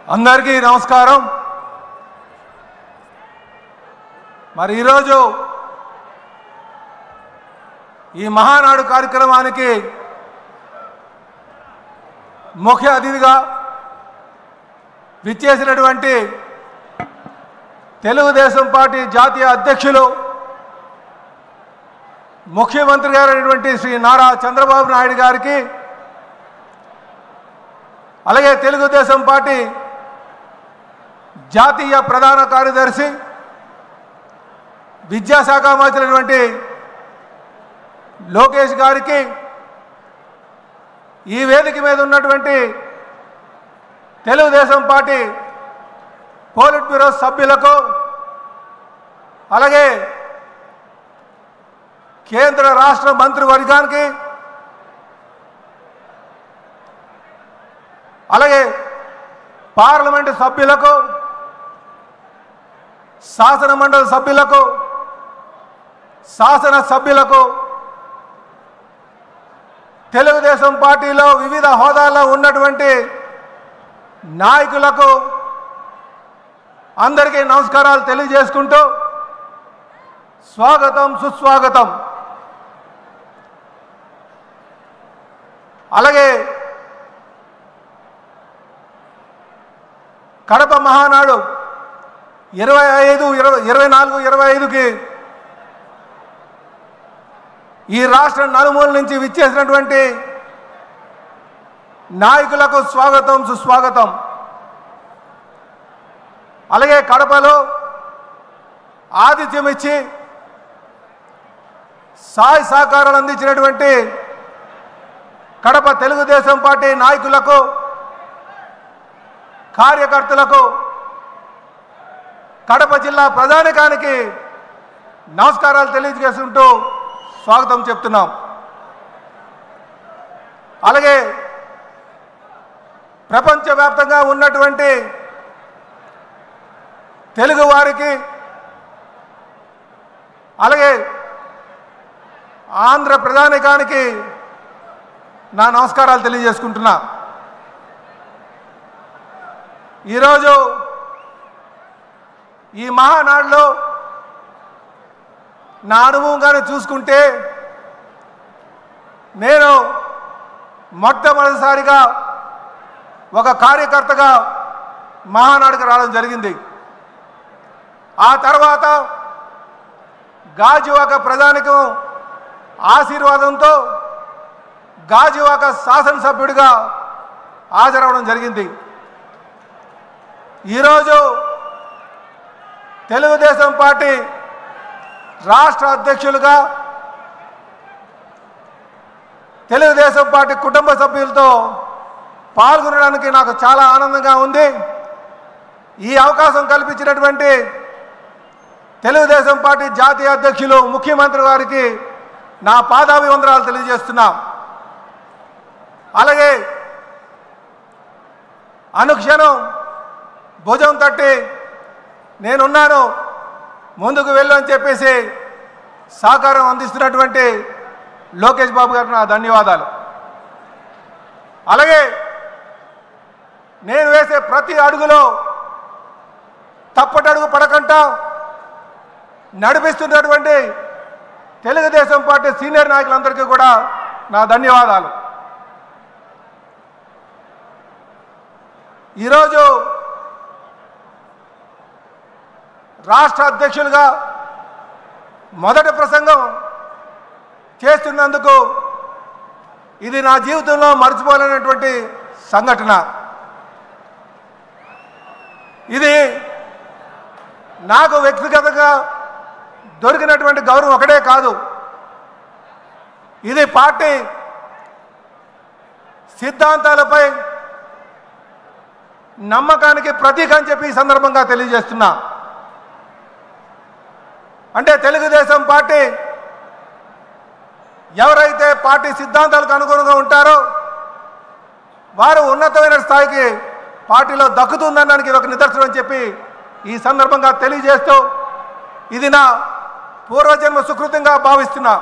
అందరికీ నమస్కారం। మరి ఈరోజు ఈ మహానాడు కార్యక్రమానికి ముఖ్య అతిథిగా విచ్చేసినటువంటి తెలుగుదేశం పార్టీ జాతీయ అధ్యక్షులు ముఖ్యమంత్రి గారైనటువంటి శ్రీ నారా చంద్రబాబు నాయుడు గారికి, అలాగే తెలుగుదేశం పార్టీ జాతీయ ప్రధాన కార్యదర్శి విద్యాశాఖ మంత్రి లోకేష్ గారికి, ఈ వేదిక మీద ఉన్నటువంటి తెలుగుదేశం పార్టీ పోలిట్ బ్యూరో సభ్యులకు, అలాగే కేంద్ర రాష్ట్ర మంత్రివర్గానికి, అలాగే పార్లమెంటు సభ్యులకు, శాసన మండలి సభ్యులకు, శాసన సభ్యులకు, తెలుగుదేశం పార్టీలో వివిధ హోదాల్లో ఉన్నటువంటి నాయకులకు అందరికీ నమస్కారాలు తెలియజేసుకుంటూ స్వాగతం సుస్వాగతం। అలాగే కడప మహానాడు 24-25కి ఈ రాష్ట్ర నలుమూల నుంచి విచ్చేసినటువంటి నాయకులకు స్వాగతం సుస్వాగతం। అలాగే కడపలో ఆతిథ్యం ఇచ్చి సహాయ సహకారాలు అందించినటువంటి కడప తెలుగుదేశం పార్టీ నాయకులకు, కార్యకర్తలకు, కడప జిల్లా ప్రజానికానికి నమస్కారాలు తెలియజేసుకుంటూ స్వాగతం చెప్తున్నాం। అలాగే ప్రపంచవ్యాప్తంగా ఉన్నటువంటి తెలుగు వారికి, అలాగే ఆంధ్ర ప్రజానికానికి నా నమస్కారాలు తెలియజేసుకుంటున్నా। ఈరోజు ఈ మహానాడులో నా అనుభవంగానే చూసుకుంటే, నేను మొట్టమొదటిసారిగా ఒక కార్యకర్తగా మహానాడుకు రావడం జరిగింది। ఆ తర్వాత గాజువాక ప్రజానికం ఆశీర్వాదంతో గాజువాక శాసనసభ్యుడిగా హాజరవడం జరిగింది। ఈరోజు తెలుగుదేశం పార్టీ రాష్ట్ర అధ్యక్షులుగా తెలుగుదేశం పార్టీ కుటుంబ సభ్యులతో పాల్గొనడానికి నాకు చాలా ఆనందంగా ఉంది। ఈ అవకాశం కల్పించినటువంటి తెలుగుదేశం పార్టీ జాతీయ అధ్యక్షులు ముఖ్యమంత్రి వారికి నా పాదాభివందనాలు తెలియజేస్తున్నా। అలాగే అనుక్షణం భుజం తట్టి నేనున్నాను, ముందుకు వెళ్ళు అని చెప్పేసి సహకారం అందిస్తున్నటువంటి లోకేష్ బాబు గారికి నా ధన్యవాదాలు। అలాగే నేను వేసే ప్రతి అడుగులో తప్పటడుగు పడకుండా నడిపిస్తున్నటువంటి తెలుగుదేశం పార్టీ సీనియర్ నాయకులందరికీ కూడా నా ధన్యవాదాలు। ఈరోజు రాష్ట్ర అధ్యక్షులుగా మొదటి ప్రసంగం చేస్తున్నందుకు ఇది నా జీవితంలో మర్చిపోలేనటువంటి సంఘటన। ఇది నాకు వ్యక్తిగతంగా దొరికినటువంటి గౌరవం ఒకటే కాదు, ఇది పార్టీ సిద్ధాంతాలపై నమ్మకానికి ప్రతీక అని చెప్పి ఈ సందర్భంగా తెలియజేస్తున్నా। అంటే తెలుగుదేశం పార్టీ ఎవరైతే పార్టీ సిద్ధాంతాలకు అనుగుణంగా ఉంటారో వారు ఉన్నతమైన స్థాయికి పార్టీలో దక్కుతుందనడానికి ఒక నిదర్శనం అని చెప్పి ఈ సందర్భంగా తెలియజేస్తూ, ఇది నా పూర్వజన్మ సుకృతంగా భావిస్తున్నా।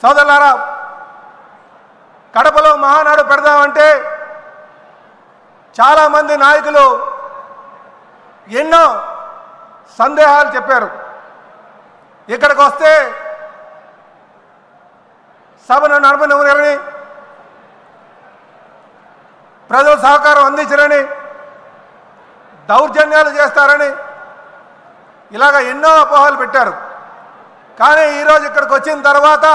సోదరులారా, కడపలో మహానాడు పెడదామంటే చాలామంది నాయకులు ఎన్నో సందేహాలు చెప్పారు. ఇక్కడికి వస్తే సభను నడపనివ్వరని, ప్రజల సహకారం అందించరని, దౌర్జన్యాలు చేస్తారని ఇలాగ ఎన్నో అపోహలు పెట్టారు. కానీ ఈరోజు ఇక్కడికి వచ్చిన తర్వాత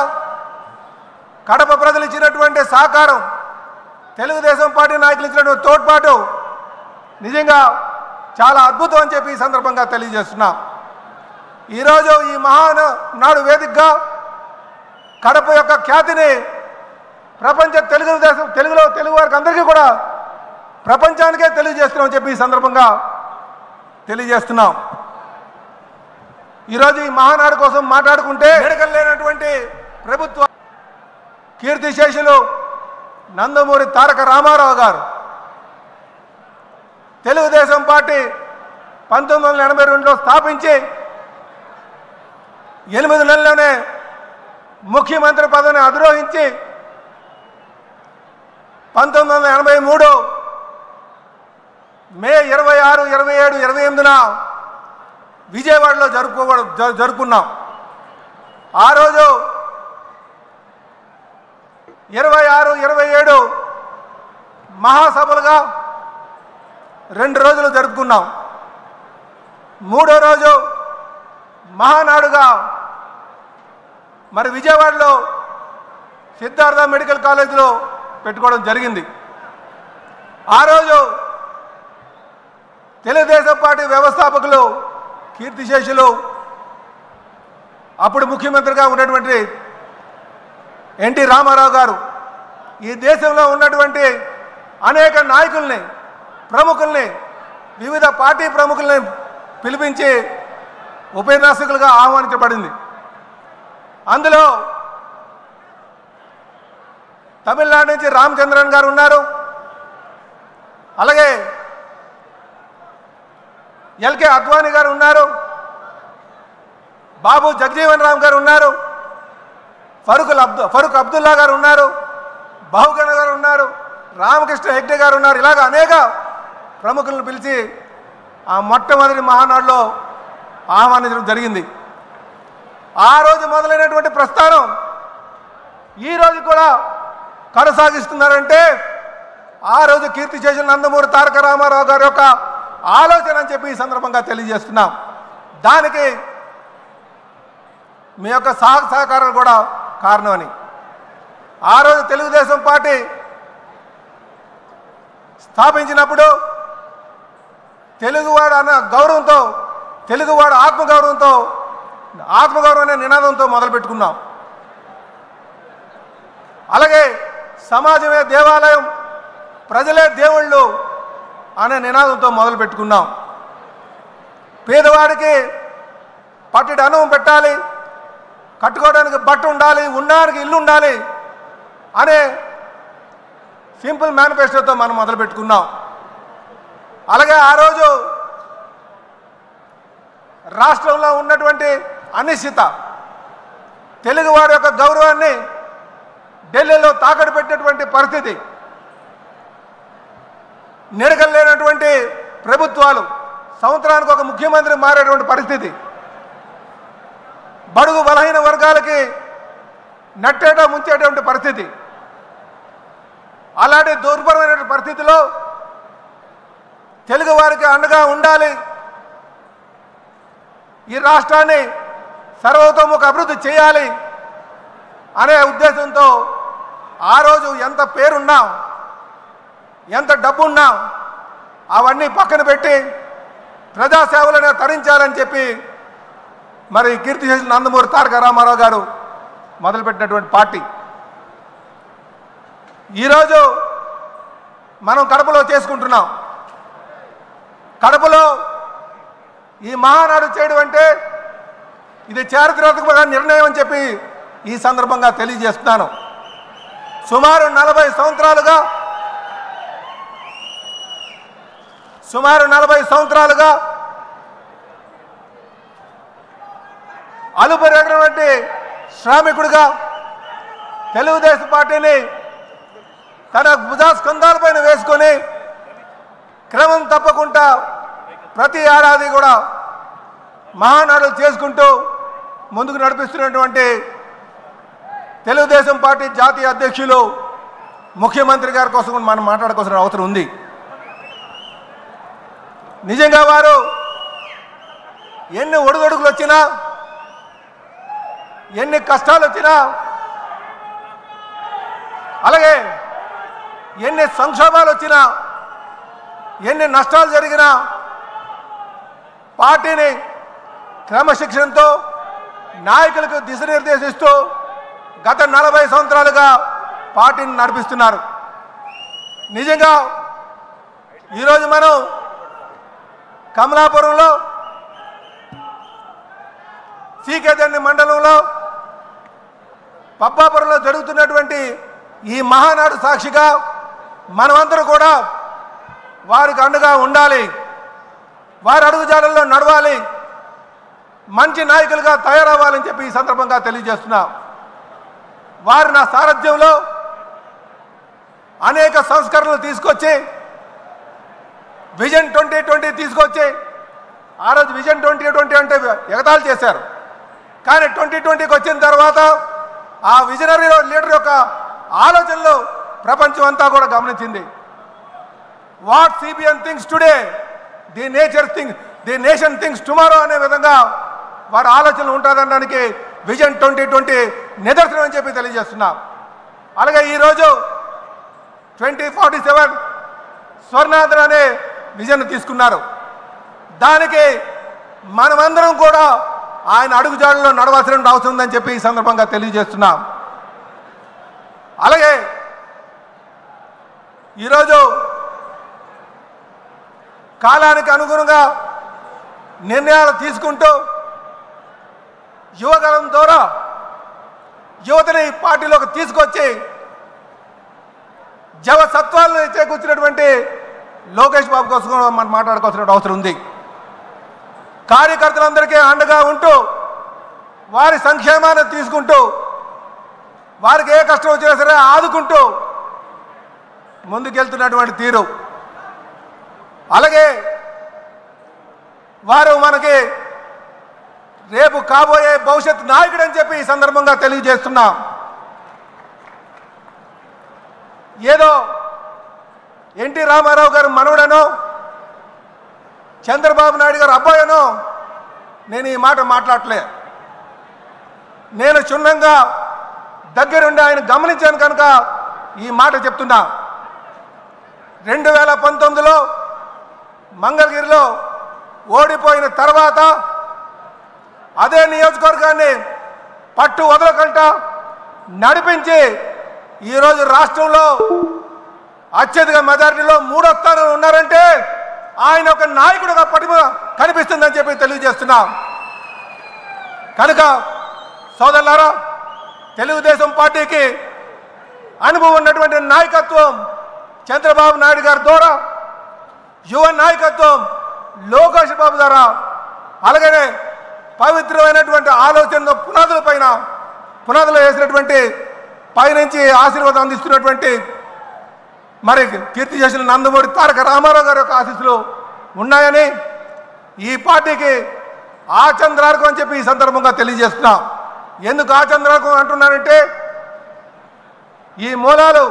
కడప ప్రజలు ఇచ్చినటువంటి సహకారం, తెలుగుదేశం పార్టీ నాయకులు ఇచ్చినటువంటి తోడ్పాటు నిజంగా చాలా అద్భుతం అని చెప్పి ఈ సందర్భంగా తెలియజేస్తున్నాం. ఈరోజు ఈ మహానాడు వేదికగా కడప యొక్క ఖ్యాతిని ప్రపంచ తెలుగు వారికి అందరికీ కూడా ప్రపంచానికే తెలియజేస్తున్నామని చెప్పి ఈ సందర్భంగా తెలియజేస్తున్నాం. ఈరోజు ఈ మహానాడు కోసం మాట్లాడుకుంటే వేడుకలు లేనటువంటి ప్రభుత్వ కీర్తిశేషులు నందమూరి తారక రామారావు గారు తెలుగుదేశం పార్టీ 1982లో స్థాపించి 8 నెలల్లోనే ముఖ్యమంత్రి పదవిని అధిరోహించి 1983 మే 26, 27, 28న విజయవాడలో జరుపుకున్నాం. ఆ రోజు 26, 27 మహాసభలుగా 2 రోజులు జరుపుకున్నాం. 3వ రోజు మహానాడుగా మరి విజయవాడలో సిద్ధార్థ మెడికల్ కాలేజీలో పెట్టుకోవడం జరిగింది. ఆ రోజు తెలుగుదేశం పార్టీ వ్యవస్థాపకులు కీర్తిశేషులు అప్పుడు ముఖ్యమంత్రిగా ఉన్నటువంటి ఎన్టీ రామారావు గారు ఈ దేశంలో ఉన్నటువంటి అనేక నాయకుల్ని, ప్రముఖుల్ని, వివిధ పార్టీ ప్రముఖుల్ని పిలిపించి ఉపన్యాసకులుగా ఆహ్వానించబడింది. అందులో తమిళనాడు నుంచి రామచంద్రన్ గారు ఉన్నారు, అలాగే ఎల్కే అద్వానీ గారు ఉన్నారు, బాబు జగజీవన్ రామ్ గారు ఉన్నారు, ఫరూక్ అబ్దుల్లా గారు ఉన్నారు, బహుగణ గారు ఉన్నారు, రామకృష్ణ హెగ్డే గారు ఉన్నారు. ఇలాగ అనేక ప్రముఖులను పిలిచి ఆ మొట్టమొదటి మహానాడులో ఆహ్వానించడం జరిగింది. ఆ రోజు మొదలైనటువంటి ప్రస్థానం ఈరోజు కూడా కొనసాగిస్తున్నారంటే ఆ రోజు కీర్తిశేషులు నందమూరి తారక రామారావు గారి యొక్క ఆలోచన అని చెప్పి ఈ సందర్భంగా తెలియజేస్తున్నాం. దానికి మీ యొక్క సహకారాలు కూడా కారణమని. ఆ రోజు తెలుగుదేశం పార్టీ స్థాపించినప్పుడు తెలుగువాడు అన్న గౌరవంతో, తెలుగువాడు ఆత్మగౌరవం అనే నినాదంతో మొదలుపెట్టుకున్నాం. అలాగే సమాజమే దేవాలయం, ప్రజలే దేవుళ్ళు అనే నినాదంతో మొదలుపెట్టుకున్నాం. పేదవాడికి పట్టెడు అన్నం పెట్టాలి, కట్టుకోవడానికి బట్ట ఉండాలి, ఉండడానికి ఇల్లు ఉండాలి అనే సింపుల్ మేనిఫెస్టోతో మనం మొదలుపెట్టుకున్నాం. అలాగే ఆ రోజు రాష్ట్రంలో ఉన్నటువంటి అనిశ్చిత, తెలుగువారి యొక్క గౌరవాన్ని ఢిల్లీలో తాకట్టు పెట్టినటువంటి పరిస్థితి, నిడకలు లేనటువంటి ప్రభుత్వాలు, సంవత్సరానికి ఒక ముఖ్యమంత్రి మారేటువంటి పరిస్థితి, బడుగు బలహీన వర్గాలకి నట్టేట ముంచేటువంటి పరిస్థితి, అలాంటి దుర్భరమైన పరిస్థితిలో తెలుగు వారికి అండగా ఉండాలి, ఈ రాష్ట్రాన్ని సర్వతోముఖ అభివృద్ధి చేయాలి అనే ఉద్దేశంతో ఆ రోజు ఎంత పేరున్నా, ఎంత డబ్బున్నా అవన్నీ పక్కన పెట్టి ప్రజాసేవలను తరించాలని చెప్పి మరి కీర్తిశేషులు నందమూరి తారక రామారావు గారు మొదలుపెట్టినటువంటి పార్టీ. ఈరోజు మనం కడపలో చేసుకుంటున్నాం. కడపలో ఈ మహానాడు చేయడం అంటే ఇది చారిత్రాత్మక నిర్ణయం అని చెప్పి ఈ సందర్భంగా తెలియజేస్తున్నాను. సుమారు 40 సంవత్సరాలుగా అలుపెరగినటువంటి శ్రామికుడిగా తెలుగుదేశం పార్టీని తన భుజస్కంధాలపైన వేసుకొని కూడా ప్రతి ఏడాది కూడా మహానాడులు చేసుకుంటూ ముందుకు నడిపిస్తున్నటువంటి తెలుగుదేశం పార్టీ జాతీయ అధ్యక్షులు ముఖ్యమంత్రి గారి కోసం మనం మాట్లాడుకోవాల్సిన అవసరం ఉంది. నిజంగా వారు ఎన్ని ఒడిదొడుకులు వచ్చినా, ఎన్ని కష్టాలు వచ్చినా, అలాగే ఎన్ని సంక్షోభాలు వచ్చినా, ఎన్ని నష్టాలు జరిగినా పార్టీని క్రమశిక్షణతో నాయకులకు దిశనిర్దేశిస్తూ గత 40 సంవత్సరాలుగా పార్టీని నడిపిస్తున్నారు. నిజంగా ఈరోజు మనం కమలాపురంలో సీకేదండి మండలంలో పబ్బాపురంలో జరుగుతున్నటువంటి ఈ మహానాడు సాక్షిగా మనమందరూ కూడా వారికి అండగా ఉండాలి, వారి అడుగుజాడల్లో నడవాలి, మంచి నాయకులుగా తయారవ్వాలని చెప్పి ఈ సందర్భంగా తెలియజేస్తున్నా. వారు నా సారథ్యంలో అనేక సంస్కరణలు తీసుకొచ్చి విజన్ 2020 తీసుకొచ్చి, ఆ రోజు విజన్ 2020 అంటే ఎగతాళి చేశారు. కానీ 2020కి వచ్చిన తర్వాత ఆ విజనరీ లీడర్ యొక్క ఆలోచనలు ప్రపంచం అంతా కూడా గమనించింది. What CBN things today the nation things tomorrow అనే విధంగా వారి ఆలోచనలు ఉంటుందనడానికి విజన్ 2020 నిదర్శనం అని చెప్పి తెలియజేస్తున్నాం. అలాగే ఈరోజు 2047 స్వర్ణాంధ్ర అనే విజన్ తీసుకున్నారు. దానికి మనమందరం కూడా ఆయన అడుగుజాడల్లో నడవాల్సిన అవసరం ఉందని చెప్పి ఈ సందర్భంగా తెలియజేస్తున్నాం. అలాగే ఈరోజు కాలానికి అనుగుణంగా నిర్ణయాలు తీసుకుంటూ యువగలం ద్వారా యువతని పార్టీలోకి తీసుకొచ్చి జవసత్వాలను చేకూర్చినటువంటి లోకేష్ బాబు కోసం మనం మాట్లాడుకోవాల్సిన అవసరం ఉంది. కార్యకర్తలందరికీ అండగా ఉంటూ వారి సంక్షేమాన్ని తీసుకుంటూ వారికి ఏ కష్టం వచ్చినా సరే ఆదుకుంటూ ముందుకెళ్తున్నటువంటి తీరు, అలాగే వారు మనకి రేపు కాబోయే భవిష్యత్ నాయకుడు అని చెప్పి ఈ సందర్భంగా తెలియజేస్తున్నాం. ఏదో ఎన్టీ రామారావు గారు మనవడనో చంద్రబాబు నాయుడు గారు అబ్బాయనో నేను ఈ మాట మాట్లాడలే. నేను క్షుణ్ణంగా దగ్గరుండి ఆయన గమనించాను కనుక ఈ మాట చెప్తున్నా. 2019లో మంగళగిరిలో ఓడిపోయిన తర్వాత అదే నియోజకవర్గాన్ని పట్టు వదలకుండా నడిపించి ఈరోజు రాష్ట్రంలో అత్యధిక మెజారిటీలో 3వ స్థానంలో ఉన్నారంటే ఆయన ఒక నాయకుడుగా పటిమ కనిపిస్తుందని చెప్పి తెలియజేస్తున్నాం. కనుక సోదరులారా, తెలుగుదేశం పార్టీకి అనుభవం ఉన్నటువంటి నాయకత్వం చంద్రబాబు నాయుడు గారి ద్వారా, యువ నాయకత్వం లోకేష్ బాబు ద్వారా, అలాగనే పవిత్రమైనటువంటి ఆలోచనతో పునాదులు వేసినటువంటి పైనుంచి ఆశీర్వాదం అందిస్తున్నటువంటి మరి కీర్తి చేసిన నందమూరి తారక రామారావు గారి యొక్క ఆశీస్సులు ఉన్నాయని ఈ పార్టీకి ఆచంద్రార్కం అని చెప్పి ఈ సందర్భంగా తెలియజేస్తున్నా. ఎందుకు ఆచంద్రార్కం అంటున్నానంటే ఈ మూలాలు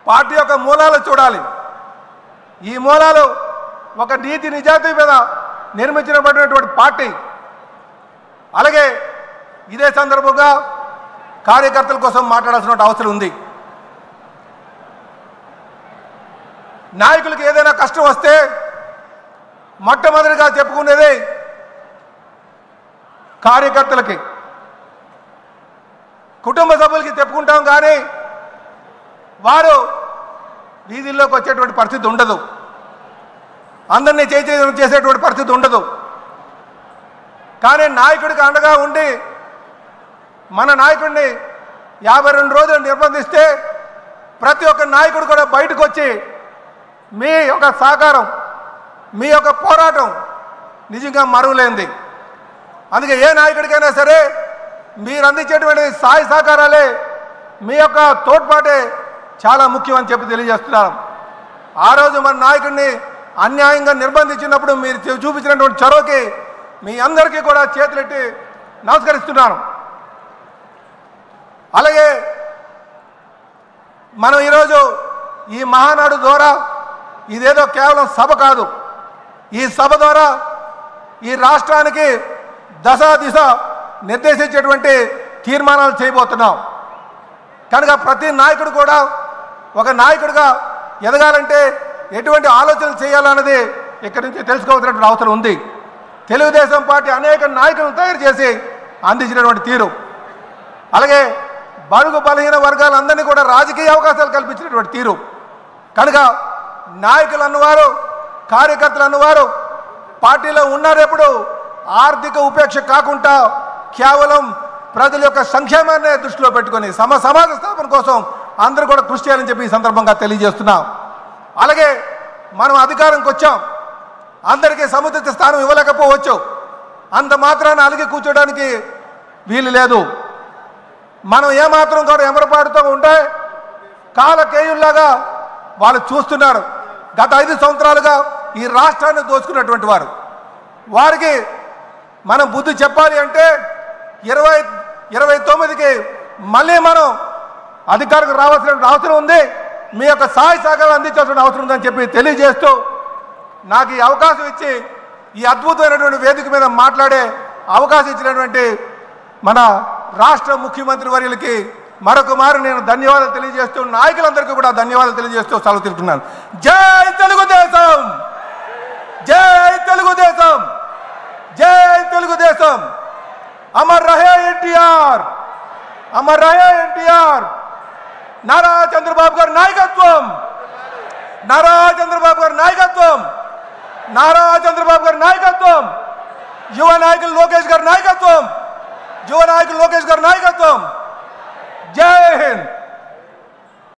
పార్టీ యొక్క మూలాలు చూడాలి. ఈ మూలాలు ఒక నీతి నిజాయితీ మీద నిర్మించబడినటువంటి పార్టీ. అలాగే ఇదే సందర్భంగా కార్యకర్తల కోసం మాట్లాడాల్సిన అవసరం ఉంది. నాయకులకు ఏదైనా కష్టం వస్తే మొట్టమొదటిగా చెప్పుకునేది కార్యకర్తలకి, కుటుంబ సభ్యులకి చెప్పుకుంటాం. కానీ వారు వీధుల్లోకి వచ్చేటువంటి పరిస్థితి ఉండదు, అందరినీ చేసేటువంటి పరిస్థితి ఉండదు. కానీ నాయకుడికి అండగా ఉండి మన నాయకుడిని 52 రోజులు నిర్బంధిస్తే ప్రతి ఒక్క నాయకుడు కూడా బయటకు వచ్చి మీ యొక్క సహకారం, మీ యొక్క పోరాటం నిజంగా మరువలేంది. అందుకే ఏ నాయకుడికైనా సరే మీరు అందించేటువంటి సహాయ సహకారాలే, మీ యొక్క తోడ్పాటే చాలా ముఖ్యం అని చెప్పి తెలియజేస్తున్నాను. ఆ రోజు మన నాయకుడిని అన్యాయంగా నిర్బంధించినప్పుడు మీరు చూపించినటువంటి చొరవకి మీ అందరికీ కూడా చేతులెట్టి నమస్కరిస్తున్నాను. అలాగే మనం ఈరోజు ఈ మహానాడు ద్వారా ఇదేదో కేవలం సభ కాదు, ఈ సభ ద్వారా ఈ రాష్ట్రానికి దశ దిశ నిర్దేశించేటువంటి తీర్మానాలు చేయబోతున్నాం. కనుక ప్రతి నాయకుడు కూడా ఒక నాయకుడిగా ఎదగాలంటే ఎటువంటి ఆలోచనలు చేయాలన్నది ఇక్కడి నుంచి తెలుసుకోవాల్సినటువంటి అవసరం ఉంది. తెలుగుదేశం పార్టీ అనేక నాయకులను తయారు చేసి అందించినటువంటి తీరు, అలాగే బడుగు బలహీన వర్గాలందరినీ కూడా రాజకీయ అవకాశాలు కల్పించినటువంటి తీరు. కనుక నాయకులు అన్నవారు, కార్యకర్తలు అన్నవారు పార్టీలో ఉన్నారెప్పుడు ఆర్థిక ఉపేక్ష కాకుండా కేవలం ప్రజల యొక్క సంక్షేమాన్ని దృష్టిలో పెట్టుకొని సమాజ స్థాపన కోసం అందరూ కూడా కృషి చేయాలని చెప్పి ఈ సందర్భంగా తెలియజేస్తున్నాం. అలాగే మనం అధికారంకి వచ్చాం, అందరికీ సముచిత స్థానం ఇవ్వలేకపోవచ్చు, అంత మాత్రాన అలిగి కూర్చోడానికి వీలు లేదు. మనం ఏమాత్రం కూడా ఎమరపాటుతో ఉంటే కాలకేయుల్లాగా వాళ్ళు చూస్తున్నారు. గత 5 సంవత్సరాలుగా ఈ రాష్ట్రాన్ని దోచుకున్నటువంటి వారికి మనం బుద్ధి చెప్పాలి అంటే 2029కి మళ్ళీ మనం అధికారికి రావాల్సిన అవసరం ఉంది. మీ యొక్క సహాయ సహకారాలు అందించాల్సిన అవసరం ఉందని చెప్పి తెలియజేస్తూ నాకు ఈ అవకాశం ఇచ్చి ఈ అద్భుతమైనటువంటి వేదిక మీద మాట్లాడే అవకాశం ఇచ్చినటువంటి మన రాష్ట్ర ముఖ్యమంత్రి వర్యులకి మరొక మారు నేను ధన్యవాదాలు తెలియజేస్తూ నాయకులందరికీ కూడా ధన్యవాదాలు తెలియజేస్తూ సెలవు తీసుకున్నాను. జై తెలుగుదేశం, జై తెలుగుదేశం, జై తెలుగుదేశం. అమర్ రహే ఎన్టీఆర్, అమర్ రహే ఎన్టీఆర్. నారా చంద్రబాబు గారి నాయకత్వం, నారా చంద్రబాబు గారి నాయకత్వం, నారా చంద్రబాబు గారి నాయకత్వం, యువ నాయకులు లోకేష్ గారి నాయకత్వం, యువ నాయకులు లోకేష్ గారి నాయకత్వం.